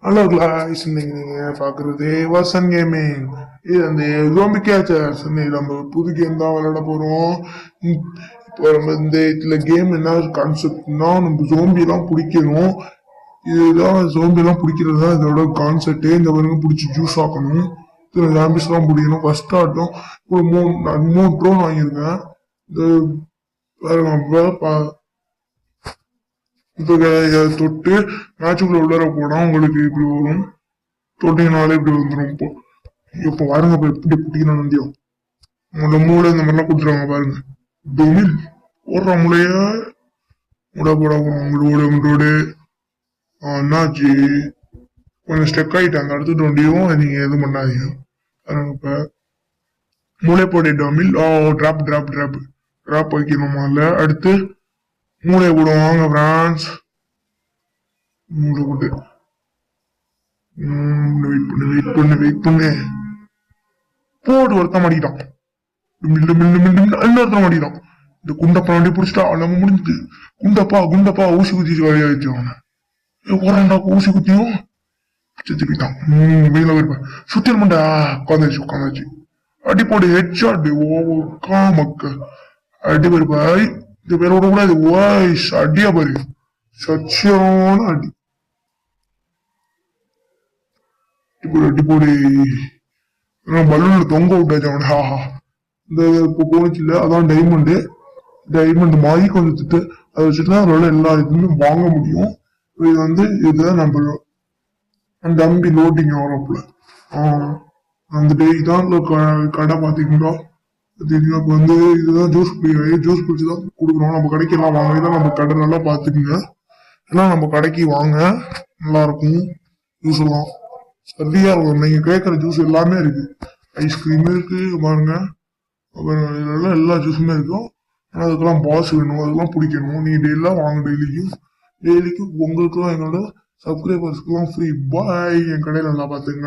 Hello class, இன்னைக்கு நீங்க பாக்குறது வசன் கேமிங். இது அந்த ஜோம்பி கேச்சர்ஸ். நம்ம புது கேம் தான் விளையாட போறோம். ம், இப்போ நம்ம இந்த இதுல கேம் என்ன கான்செப்ட்னா, நம்ம ஜோம்பி எல்லாம் பிடிக்கணும். இதுதான் ஜோம்பி எல்லாம் பிடிக்கிறது தான் இதோட கான்செப்ட். இந்த வரைக்கும் பிடிச்சி ஜூஸ் ஆக்கணும். ஜாம்பிஸ் எல்லாம் பிடிக்கணும். ஃபர்ஸ்ட் ஆட்டம் ஒரு மூணு ட்ரோன் வாங்கியிருக்கேன். இந்த பாருங்க, இப்போ தொட்டு மேட்சுக்குள்ள உள்ளார போனா உங்களுக்கு இப்படி வரும். தொட்டிங்கனாலே இப்படி வந்துடும். இப்போ பாருங்க, இப்போ எப்படி பிடிக்கணும் நந்தியம். உங்களோட மூளை இந்த மாதிரிலாம் கொடுத்துருவாங்க பாருங்க. டொமில் ஓடுற மூளைய போட உங்களோட என்னாச்சு, கொஞ்சம் ஸ்டெக் ஆயிட்டாங்க. அடுத்த வண்டியும் நீங்க எதுவும் பண்ணாதீங்க. பாருங்க, இப்ப மூளை போட டொமில் டிராப் டிராப் டிராப் டிராப் வைக்கணுமா இல்ல. அடுத்து மூளையை போடுவாங்க பிரான்ஸ். மூளை போட்டு வெயிட் பண்ணு போட்டு ஒருத்தன் மாட்டிக்கிட்டான். இன்னொருத்தன் மாட்டிக்கிட்டான். இந்த குண்டப்பா வண்டி பிடிச்சிட்டா நம்ம முடிஞ்சது. குண்டப்பா ஊசி குத்தி வழியாச்சு. அவனை ஓரண்டா ஊசி குத்தியும் செத்து போயிட்டான். வெயில இருப்பேன் சுத்தி மண்டா உட்காந்தாச்சு. அடி போடு ஹெட் ஷாட். மக்க அடி பாரு. இந்த பேரோட கூடாது. வாய்ஸ் அடியா பாரு, சச்சியான அடி. அடி போடு. பலூன்ல தொங்க விட்டாச்சு அவன். ஹாஹா, இந்த இப்போ போனுச்சு இல்ல, அதான் டைமண்ட் மாதிரி கொஞ்சம் திட்டு. அதை வச்சுட்டு தான் அவரால் எல்லா இதுவுமே வாங்க முடியும். இது இதுதான் நம்ம தம்பி லோட்டிங் ஆகிறப்பல அந்த டேக்கு தான் கடை பாத்தீங்களா. இதுதான் ஜூஸ் குடிச்சுதான் கொடுக்குறோம். நம்ம கடைக்கு எல்லாம் வாங்க. இதான் நம்ம கடை நல்லா பாத்துக்குங்க. ஏன்னா நம்ம கடைக்கு வாங்க, நல்லா இருக்கும். ஜூஸ் எல்லாம் சரியா இருக்கும். நீங்க கேட்கற ஜூஸ் எல்லாமே இருக்கு. ஐஸ்கிரீம் இருக்கு பாருங்க. அப்புறம் எல்லா ஜூஸுமே இருக்கும். ஆனா அதுக்கெல்லாம் பாஸ் வேணும், அதெல்லாம் பிடிக்கணும். நீங்க டெய்லியும் வாங்க. டெய்லிக்கும் உங்களுக்கும் எங்களோட சப்ஸ்கிரைபர்ஸ்க்குலாம் ஃப்ரீ. பாய். என் கடையில நல்லா பாத்துங்க.